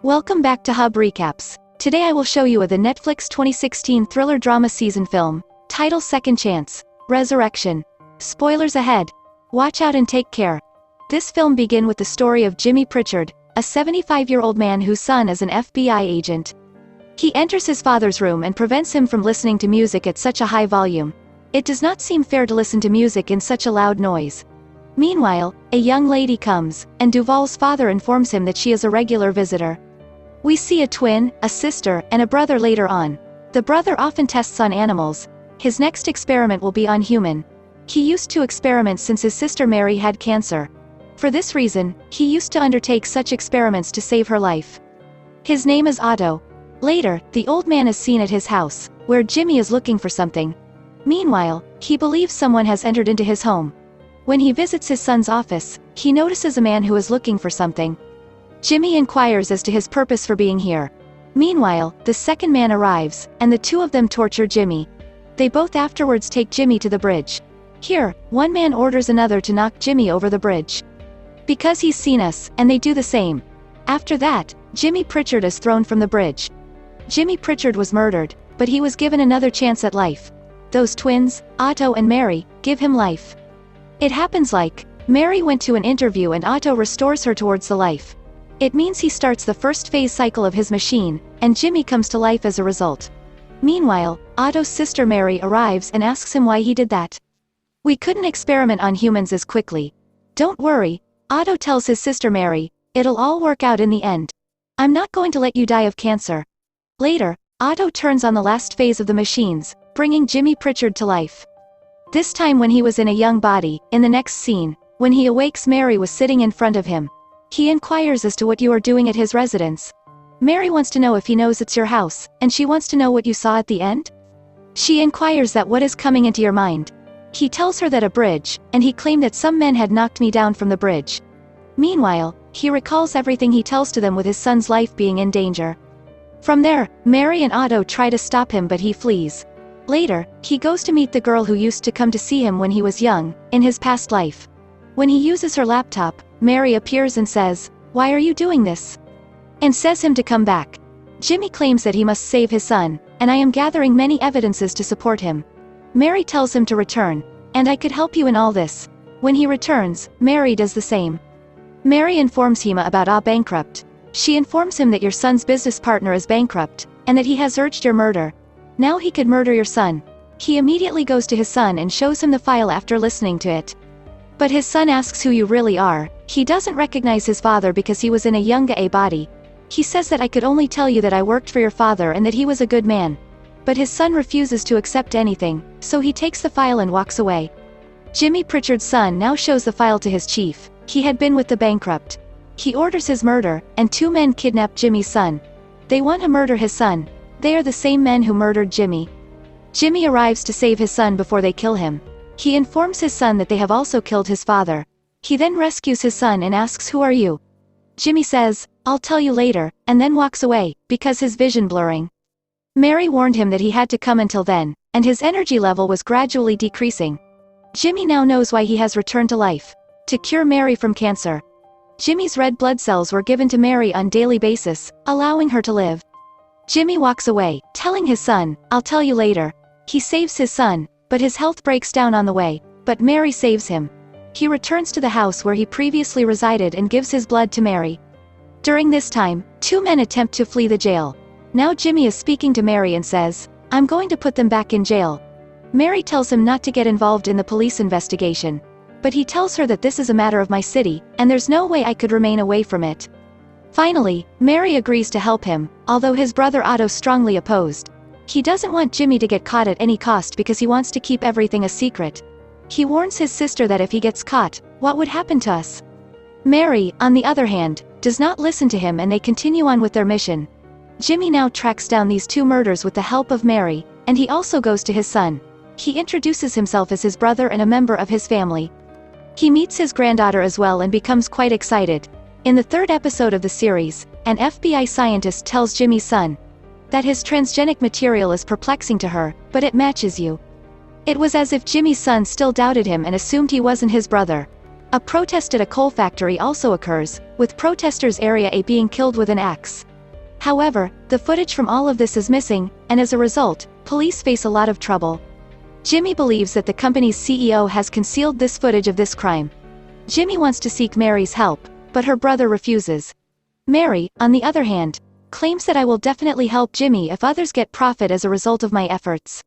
Welcome back to Hub Recaps. Today I will show you the Netflix 2016 thriller drama season film, titled Second Chance, Resurrection. Spoilers ahead. Watch out and take care. This film begins with the story of Jimmy Pritchard, a 75-year-old man whose son is an FBI agent. He enters his father's room and prevents him from listening to music at such a high volume. It does not seem fair to listen to music in such a loud noise. Meanwhile, a young lady comes, and Duval's father informs him that she is a regular visitor. We see a twin, a sister, and a brother later on. The brother often tests on animals. His next experiment will be on human. He used to experiment since his sister Mary had cancer. For this reason, he used to undertake such experiments to save her life. His name is Otto. Later, the old man is seen at his house, where Jimmy is looking for something. Meanwhile, he believes someone has entered into his home. When he visits his son's office, he notices a man who is looking for something. Jimmy inquires as to his purpose for being here. Meanwhile, the second man arrives, and the two of them torture Jimmy. They both afterwards take Jimmy to the bridge. Here, one man orders another to knock Jimmy over the bridge. Because he's seen us, and they do the same. After that, Jimmy Pritchard is thrown from the bridge. Jimmy Pritchard was murdered, but he was given another chance at life. Those twins, Otto and Mary, give him life. It happens like, Mary went to an interview and Otto restores her towards the life. It means he starts the first phase cycle of his machine, and Jimmy comes to life as a result. Meanwhile, Otto's sister Mary arrives and asks him why he did that. We couldn't experiment on humans as quickly. Don't worry, Otto tells his sister Mary, it'll all work out in the end. I'm not going to let you die of cancer. Later, Otto turns on the last phase of the machines, bringing Jimmy Pritchard to life. This time when he was in a young body, in the next scene, when he awakes Mary was sitting in front of him. He inquires as to what you are doing at his residence. Mary wants to know if he knows it's your house, and she wants to know what you saw at the end. She inquires that what is coming into your mind. He tells her that a bridge, and he claimed that some men had knocked me down from the bridge. Meanwhile, he recalls everything he tells to them with his son's life being in danger. From there, Mary and Otto try to stop him but he flees. Later, he goes to meet the girl who used to come to see him when he was young, in his past life. When he uses her laptop, Mary appears and says, "Why are you doing this?" and says him to come back. Jimmy claims that he must save his son, and I am gathering many evidences to support him. Mary tells him to return, and I could help you in all this. When he returns, Mary does the same. Mary informs him about a bankrupt. She informs him that your son's business partner is bankrupt, and that he has urged your murder. Now he could murder your son. He immediately goes to his son and shows him the file after listening to it. But his son asks who you really are. He doesn't recognize his father because he was in a younger body. He says that I could only tell you that I worked for your father and that he was a good man. But his son refuses to accept anything, so he takes the file and walks away. Jimmy Pritchard's son now shows the file to his chief. He had been with the bankrupt. He orders his murder, and two men kidnap Jimmy's son. They want to murder his son. They are the same men who murdered Jimmy. Jimmy arrives to save his son before they kill him. He informs his son that they have also killed his father. He then rescues his son and asks, "Who are you?" Jimmy says, "I'll tell you later," and then walks away, because his vision blurring. Mary warned him that he had to come until then, and his energy level was gradually decreasing. Jimmy now knows why he has returned to life. To cure Mary from cancer. Jimmy's red blood cells were given to Mary on daily basis, allowing her to live. Jimmy walks away, telling his son, "I'll tell you later." He saves his son, but his health breaks down on the way, but Mary saves him. He returns to the house where he previously resided and gives his blood to Mary. During this time, two men attempt to flee the jail. Now Jimmy is speaking to Mary and says, "I'm going to put them back in jail." Mary tells him not to get involved in the police investigation. But he tells her that this is a matter of my city, and there's no way I could remain away from it. Finally, Mary agrees to help him, although his brother Otto strongly opposed. He doesn't want Jimmy to get caught at any cost because he wants to keep everything a secret. He warns his sister that if he gets caught, what would happen to us? Mary, on the other hand, does not listen to him and they continue on with their mission. Jimmy now tracks down these two murders with the help of Mary, and he also goes to his son. He introduces himself as his brother and a member of his family. He meets his granddaughter as well and becomes quite excited. In the third episode of the series, an FBI scientist tells Jimmy's son that his transgenic material is perplexing to her, but it matches you. It was as if Jimmy's son still doubted him and assumed he wasn't his brother. A protest at a coal factory also occurs, with protesters Area A being killed with an axe. However, the footage from all of this is missing, and as a result, police face a lot of trouble. Jimmy believes that the company's CEO has concealed this footage of this crime. Jimmy wants to seek Mary's help, but her brother refuses. Mary, on the other hand, claims that I will definitely help Jimmy if others get profit as a result of my efforts.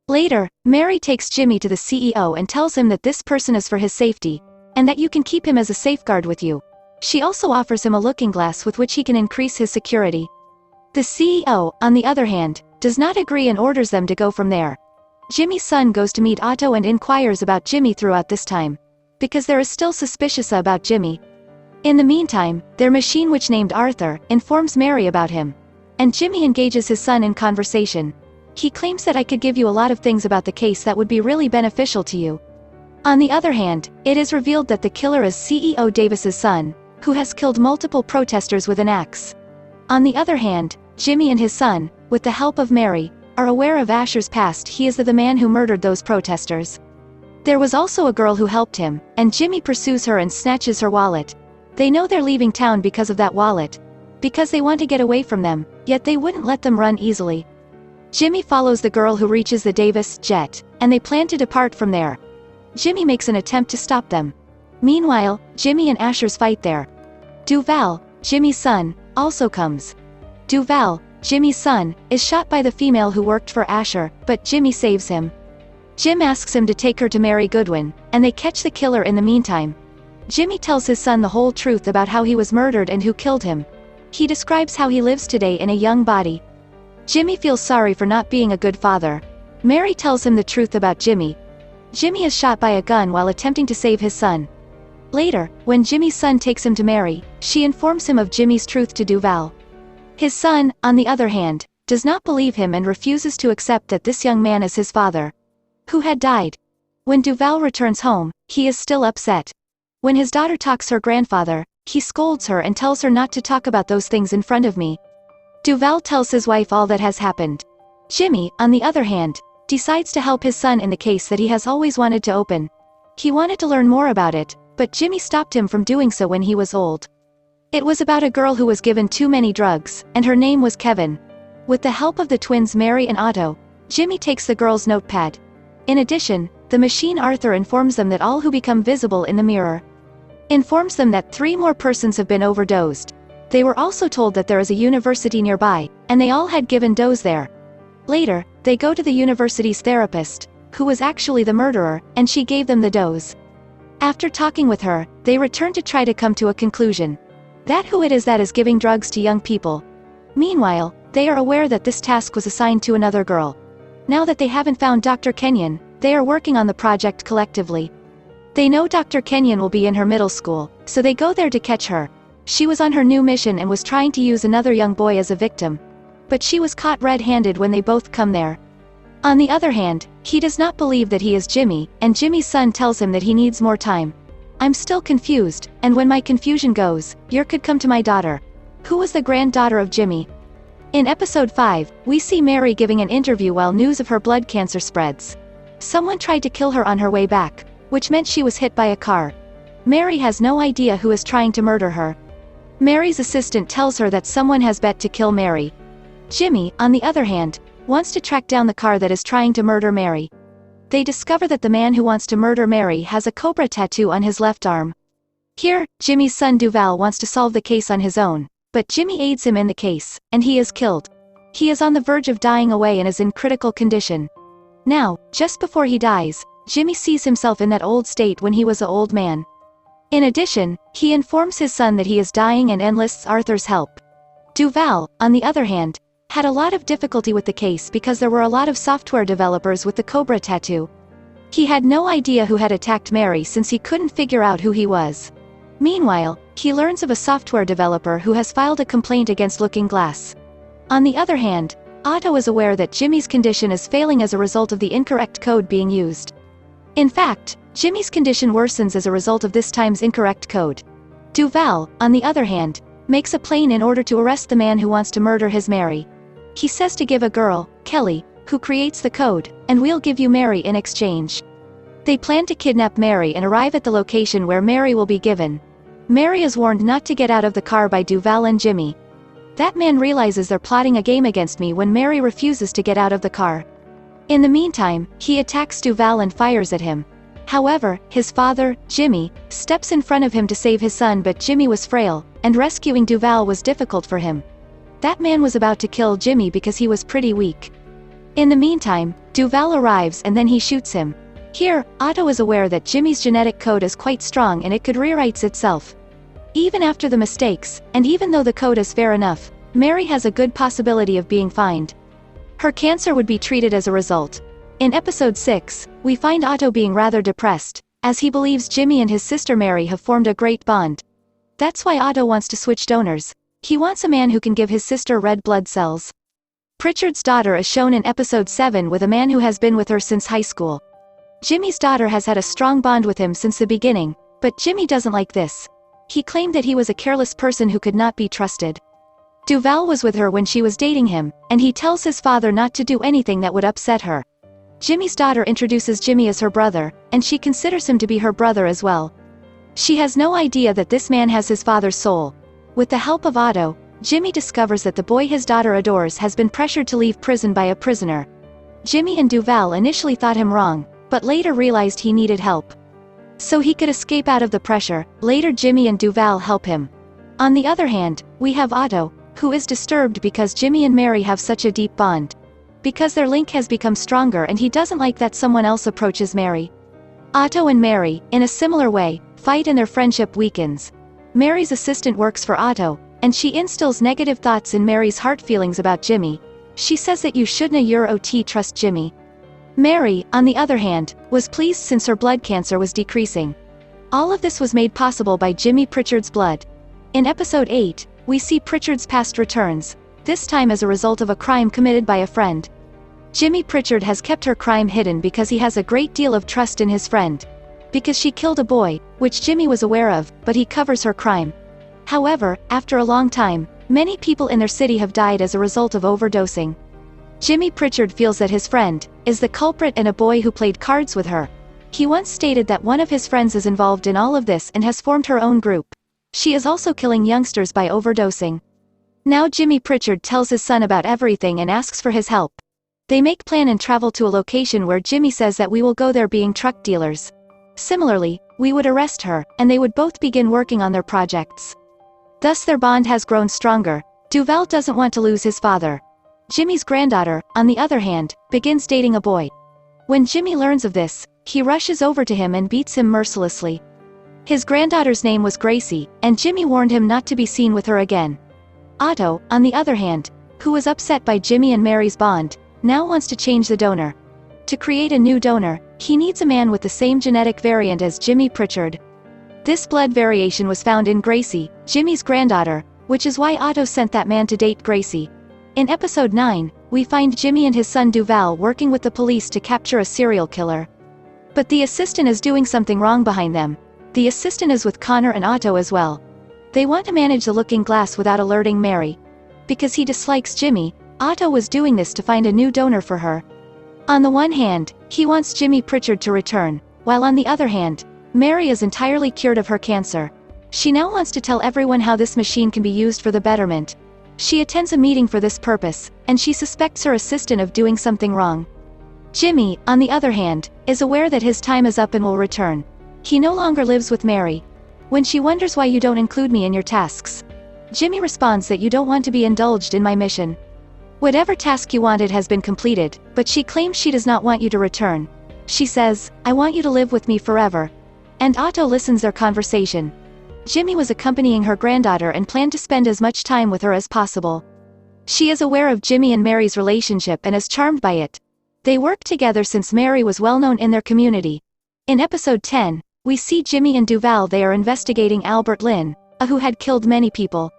Later, Mary takes Jimmy to the CEO and tells him that this person is for his safety, and that you can keep him as a safeguard with you. She also offers him a looking glass with which he can increase his security. The CEO, on the other hand, does not agree and orders them to go from there. Jimmy's son goes to meet Otto and inquires about Jimmy throughout this time, because there is still suspicious about Jimmy. In the meantime, their machine, which named Arthur, informs Mary about him. And Jimmy engages his son in conversation. He claims that I could give you a lot of things about the case that would be really beneficial to you. On the other hand, it is revealed that the killer is CEO Davis's son, who has killed multiple protesters with an axe. On the other hand, Jimmy and his son, with the help of Mary, are aware of Asher's past. He is the man who murdered those protesters. There was also a girl who helped him, and Jimmy pursues her and snatches her wallet. They know they're leaving town because of that wallet, because they want to get away from them, yet they wouldn't let them run easily. Jimmy follows the girl who reaches the Davis jet, and they plan to depart from there. Jimmy makes an attempt to stop them. Meanwhile, Jimmy and Asher's fight there. Duval, Jimmy's son, also comes. Duval, Jimmy's son, is shot by the female who worked for Asher, but Jimmy saves him. Jim asks him to take her to Mary Goodwin, and they catch the killer in the meantime. Jimmy tells his son the whole truth about how he was murdered and who killed him. He describes how he lives today in a young body. Jimmy feels sorry for not being a good father. Mary tells him the truth about Jimmy. Jimmy is shot by a gun while attempting to save his son. Later, when Jimmy's son takes him to Mary, she informs him of Jimmy's truth to Duval. His son, on the other hand, does not believe him and refuses to accept that this young man is his father, who had died. When Duval returns home, he is still upset. When his daughter talks her grandfather, he scolds her and tells her not to talk about those things in front of me. Duval tells his wife all that has happened. Jimmy, on the other hand, decides to help his son in the case that he has always wanted to open. He wanted to learn more about it, but Jimmy stopped him from doing so when he was old. It was about a girl who was given too many drugs, and her name was Kevin. With the help of the twins Mary and Otto, Jimmy takes the girl's notepad. In addition, the machine Arthur informs them that all who become visible in the mirror informs them that 3 more persons have been overdosed. They were also told that there is a university nearby, and they all had given dose there. Later, they go to the university's therapist, who was actually the murderer, and she gave them the dose. After talking with her, they return to try to come to a conclusion. That who it is that is giving drugs to young people. Meanwhile, they are aware that this task was assigned to another girl. Now that they haven't found Dr. Kenyon, they are working on the project collectively. They know Dr. Kenyon will be in her middle school, so they go there to catch her. She was on her new mission and was trying to use another young boy as a victim. But she was caught red-handed when they both come there. On the other hand, he does not believe that he is Jimmy, and Jimmy's son tells him that he needs more time. I'm still confused, and when my confusion goes, you could come to my daughter. Who was the granddaughter of Jimmy? In episode 5, we see Mary giving an interview while news of her blood cancer spreads. Someone tried to kill her on her way back, which meant she was hit by a car. Mary has no idea who is trying to murder her. Mary's assistant tells her that someone has bet to kill Mary. Jimmy, on the other hand, wants to track down the car that is trying to murder Mary. They discover that the man who wants to murder Mary has a cobra tattoo on his left arm. Here, Jimmy's son Duval wants to solve the case on his own, but Jimmy aids him in the case, and he is killed. He is on the verge of dying away and is in critical condition. Now, just before he dies, Jimmy sees himself in that old state when he was an old man. In addition, he informs his son that he is dying and enlists Arthur's help. Duval, on the other hand, had a lot of difficulty with the case because there were a lot of software developers with the cobra tattoo. He had no idea who had attacked Mary since he couldn't figure out who he was. Meanwhile, he learns of a software developer who has filed a complaint against Looking Glass. On the other hand, Otto is aware that Jimmy's condition is failing as a result of the incorrect code being used. In fact, Jimmy's condition worsens as a result of this time's incorrect code. Duval, on the other hand, makes a plan in order to arrest the man who wants to murder his Mary. He says to give a girl, Kelly, who creates the code, and we'll give you Mary in exchange. They plan to kidnap Mary and arrive at the location where Mary will be given. Mary is warned not to get out of the car by Duval and Jimmy. That man realizes they're plotting a game against me when Mary refuses to get out of the car. In the meantime, he attacks Duval and fires at him. However, his father, Jimmy, steps in front of him to save his son, but Jimmy was frail, and rescuing Duval was difficult for him. That man was about to kill Jimmy because he was pretty weak. In the meantime, Duval arrives and then he shoots him. Here, Otto is aware that Jimmy's genetic code is quite strong and it could rewrite itself. Even after the mistakes, and even though the code is fair enough, Mary has a good possibility of being fined. Her cancer would be treated as a result. In episode 6, we find Otto being rather depressed, as he believes Jimmy and his sister Mary have formed a great bond. That's why Otto wants to switch donors. He wants a man who can give his sister red blood cells. Pritchard's daughter is shown in episode 7 with a man who has been with her since high school. Jimmy's daughter has had a strong bond with him since the beginning, but Jimmy doesn't like this. He claimed that he was a careless person who could not be trusted. Duval was with her when she was dating him, and he tells his father not to do anything that would upset her. Jimmy's daughter introduces Jimmy as her brother, and she considers him to be her brother as well. She has no idea that this man has his father's soul. With the help of Otto, Jimmy discovers that the boy his daughter adores has been pressured to leave prison by a prisoner. Jimmy and Duval initially thought him wrong, but later realized he needed help. So he could escape out of the pressure. Later Jimmy and Duval help him. On the other hand, we have Otto, who is disturbed because Jimmy and Mary have such a deep bond. Because their link has become stronger and he doesn't like that someone else approaches Mary. Otto and Mary, in a similar way, fight and their friendship weakens. Mary's assistant works for Otto, and she instills negative thoughts in Mary's heart feelings about Jimmy. She says that you shouldn't trust Jimmy. Mary, on the other hand, was pleased since her blood cancer was decreasing. All of this was made possible by Jimmy Pritchard's blood. In episode 8, we see Pritchard's past returns, this time as a result of a crime committed by a friend. Jimmy Pritchard has kept her crime hidden because he has a great deal of trust in his friend. Because she killed a boy, which Jimmy was aware of, but he covers her crime. However, after a long time, many people in their city have died as a result of overdosing. Jimmy Pritchard feels that his friend is the culprit and a boy who played cards with her. He once stated that one of his friends is involved in all of this and has formed her own group. She is also killing youngsters by overdosing. Now Jimmy Pritchard tells his son about everything and asks for his help. They make plan and travel to a location where Jimmy says that we will go there being truck dealers. Similarly, we would arrest her, and they would both begin working on their projects. Thus their bond has grown stronger. Duval doesn't want to lose his father. Jimmy's granddaughter, on the other hand, begins dating a boy. When Jimmy learns of this, he rushes over to him and beats him mercilessly. His granddaughter's name was Gracie, and Jimmy warned him not to be seen with her again. Otto, on the other hand, who was upset by Jimmy and Mary's bond, now wants to change the donor. To create a new donor, he needs a man with the same genetic variant as Jimmy Pritchard. This blood variation was found in Gracie, Jimmy's granddaughter, which is why Otto sent that man to date Gracie. In episode 9, we find Jimmy and his son Duval working with the police to capture a serial killer. But the assistant is doing something wrong behind them. The assistant is with Connor and Otto as well. They want to manage the looking glass without alerting Mary. Because he dislikes Jimmy, Otto was doing this to find a new donor for her. On the one hand, he wants Jimmy Pritchard to return, while on the other hand, Mary is entirely cured of her cancer. She now wants to tell everyone how this machine can be used for the betterment. She attends a meeting for this purpose, and she suspects her assistant of doing something wrong. Jimmy, on the other hand, is aware that his time is up and will return. He no longer lives with Mary. When she wonders why you don't include me in your tasks, Jimmy responds that you don't want to be indulged in my mission. Whatever task you wanted has been completed, but she claims she does not want you to return. She says, I want you to live with me forever. And Otto listens their conversation. Jimmy was accompanying her granddaughter and planned to spend as much time with her as possible. She is aware of Jimmy and Mary's relationship and is charmed by it. They work together since Mary was well known in their community. In episode 10, we see Jimmy and Duval. They are investigating Albert Lynn, who had killed many people.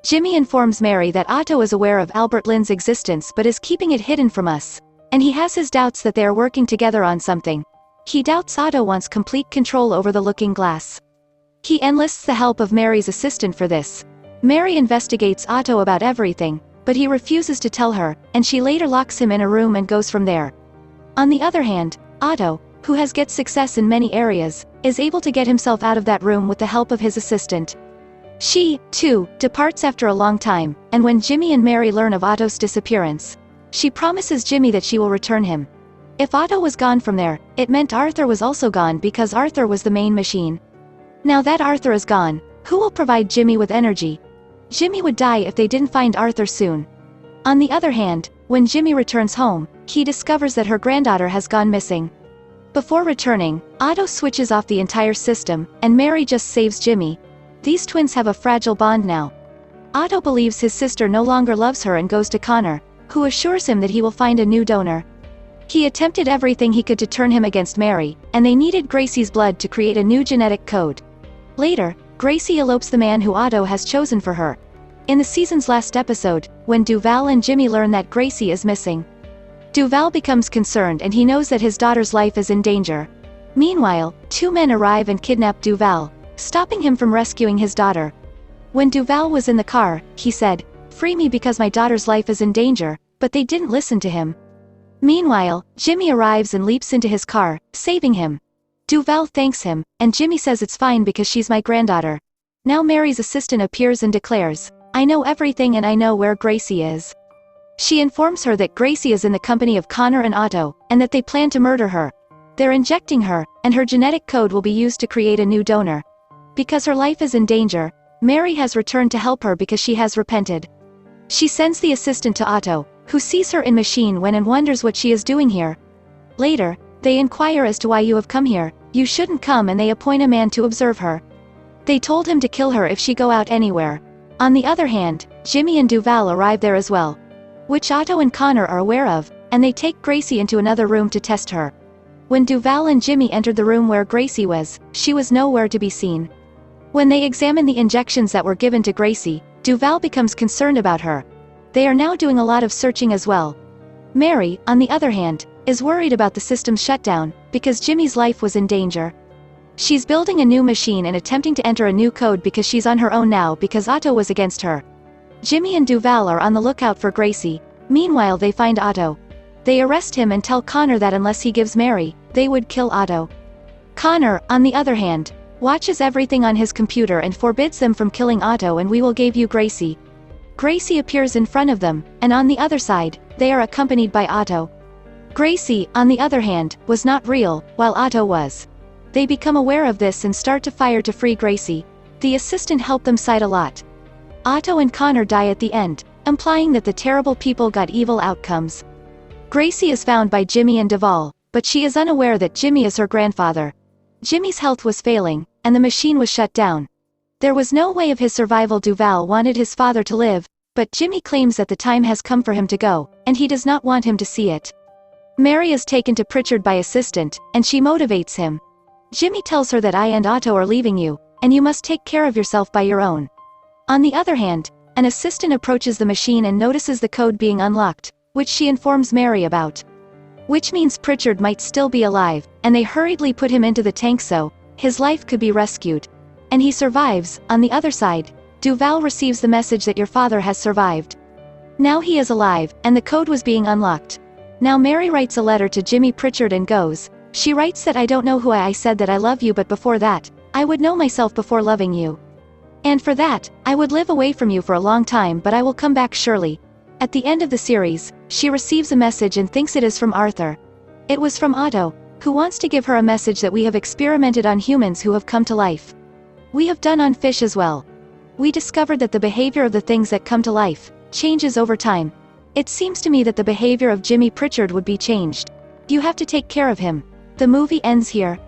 Jimmy informs Mary that Otto is aware of Albert Lynn's existence but is keeping it hidden from us, and he has his doubts that they are working together on something. He doubts Otto wants complete control over the looking glass. He enlists the help of Mary's assistant for this. Mary investigates Otto about everything, but he refuses to tell her, and she later locks him in a room and goes from there. On the other hand, Otto, who has get success in many areas, is able to get himself out of that room with the help of his assistant. She, too, departs after a long time, and when Jimmy and Mary learn of Otto's disappearance, she promises Jimmy that she will return him. If Otto was gone from there, it meant Arthur was also gone because Arthur was the main machine. Now that Arthur is gone, who will provide Jimmy with energy? Jimmy would die if they didn't find Arthur soon. On the other hand, when Jimmy returns home, he discovers that her granddaughter has gone missing. Before returning, Otto switches off the entire system, and Mary just saves Jimmy. These twins have a fragile bond now. Otto believes his sister no longer loves her and goes to Connor, who assures him that he will find a new donor. He attempted everything he could to turn him against Mary, and they needed Gracie's blood to create a new genetic code. Later, Gracie elopes the man who Otto has chosen for her. In the season's last episode, when Duval and Jimmy learn that Gracie is missing, Duval becomes concerned and he knows that his daughter's life is in danger. Meanwhile, two men arrive and kidnap Duval, stopping him from rescuing his daughter. When Duval was in the car, he said, "Free me because my daughter's life is in danger," but they didn't listen to him. Meanwhile, Jimmy arrives and leaps into his car, saving him. Duval thanks him, and Jimmy says it's fine because she's my granddaughter. Now Mary's assistant appears and declares, "I know everything and I know where Gracie is." She informs her that Gracie is in the company of Connor and Otto, and that they plan to murder her. They're injecting her, and her genetic code will be used to create a new donor. Because her life is in danger, Mary has returned to help her because she has repented. She sends the assistant to Otto, who sees her in machine when and wonders what she is doing here. Later, they inquire as to why you have come here. You shouldn't come, and they appoint a man to observe her. They told him to kill her if she go out anywhere. On the other hand, Jimmy and Duval arrive there as well, which Otto and Connor are aware of, and they take Gracie into another room to test her. When Duval and Jimmy entered the room where Gracie was, she was nowhere to be seen. When they examine the injections that were given to Gracie, Duval becomes concerned about her. They are now doing a lot of searching as well. Mary, on the other hand, is worried about the system's shutdown, because Jimmy's life was in danger. She's building a new machine and attempting to enter a new code because she's on her own now because Otto was against her. Jimmy and Duval are on the lookout for Gracie. Meanwhile, they find Otto. They arrest him and tell Connor that unless he gives Mary, they would kill Otto. Connor, on the other hand, watches everything on his computer and forbids them from killing Otto, and "We will give you Gracie." Gracie appears in front of them, and on the other side, they are accompanied by Otto. Gracie, on the other hand, was not real, while Otto was. They become aware of this and start to fire to free Gracie. The assistant helped them fight a lot. Otto and Connor die at the end, implying that the terrible people got evil outcomes. Gracie is found by Jimmy and Duval, but she is unaware that Jimmy is her grandfather. Jimmy's health was failing, and the machine was shut down. There was no way of his survival. Duval wanted his father to live, but Jimmy claims that the time has come for him to go, and he does not want him to see it. Mary is taken to Pritchard by assistant, and she motivates him. Jimmy tells her that "I and Otto are leaving you, and you must take care of yourself by your own." On the other hand, an assistant approaches the machine and notices the code being unlocked, which she informs Mary about. Which means Pritchard might still be alive, and they hurriedly put him into the tank so his life could be rescued. And he survives. On the other side, Duval receives the message that "Your father has survived. Now he is alive," and the code was being unlocked. Now Mary writes a letter to Jimmy Pritchard and goes. She writes that "I don't know who I said that I love you, but before that, I would know myself before loving you. And for that, I would live away from you for a long time, but I will come back surely." At the end of the series, she receives a message and thinks it is from Arthur. It was from Otto, who wants to give her a message that "We have experimented on humans who have come to life. We have done on fish as well. We discovered that the behavior of the things that come to life changes over time. It seems to me that the behavior of Jimmy Pritchard would be changed. You have to take care of him." The movie ends here.